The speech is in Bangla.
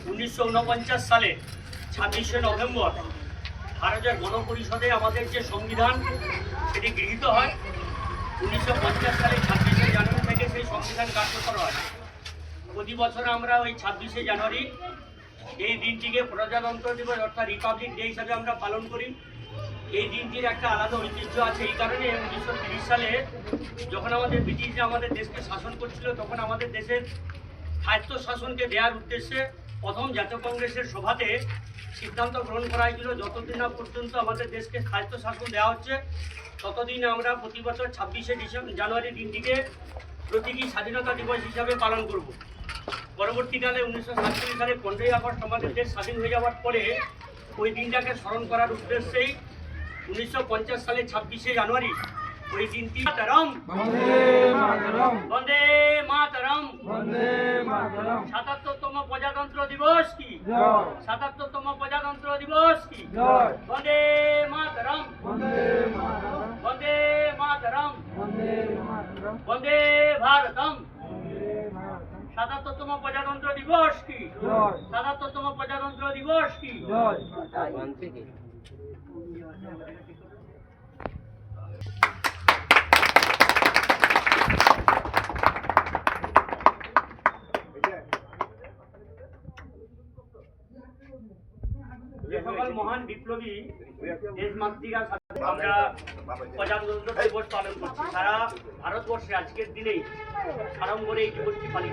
1949 সালে 26শে নভেম্বর ভারতের গণপরিষদে আমাদের যে সংবিধান সেটি গৃহীত হয়। 1950 সালে 26শে জানুয়ারি থেকে সেই সংবিধান কার্যকর হয়। প্রতি বছর আমরা ওই 26শে জানুয়ারি এই দিনটিকে প্রজাতন্ত্র দিবস অর্থাৎ রিপাবলিক ডে হিসাবে আমরা পালন করি। এই দিনটির একটা আলাদা ঐতিহ্য আছে। এই কারণে 1930 সালে যখন আমাদের ব্রিটিশরা আমাদের দেশকে শাসন করছিল, তখন আমাদের দেশের স্বায়ত্ত শাসনকে দেওয়ার উদ্দেশ্যে প্রথম জাতীয় কংগ্রেসের সভাতে সিদ্ধান্ত গ্রহণ করা হয়েছিল, যতদিন না পর্যন্ত আমাদের দেশকে স্বায়ত্ত শাসন দেওয়া হচ্ছে ততদিন আমরা প্রতি বছর 26শে জানুয়ারি দিনটিকে প্রতীকী স্বাধীনতা দিবস হিসাবে পালন করব। পরবর্তীকালে 1947 সালে 15ই আগস্ট আমাদের দেশ স্বাধীন হয়ে যাওয়ার পরে ওই দিনটাকে স্মরণ করার উদ্দেশ্যেই 1950 সালে 26শে জানুয়ারি ওই দিনটি বন্দে মাতরম 77তম প্রজাতন্ত্র দিবস কি, 77তম প্রজাতন্ত্র দিবস কি, বন্দে মাতরম, বন্দে মাতরম, বন্দে ভারতম। 77তম প্রজাতন্ত্র দিবস কি, 77তম প্রজাতন্ত্র দিবস কি। যে সকল মহান বিপ্লবী দেশমাতৃকার সাথে আমরা প্রজাতন্ত্র দিবস পালন করছি, সারা ভারতবর্ষে আজকের দিনেই সাড়ম্বরে এই দিবসটি পালিত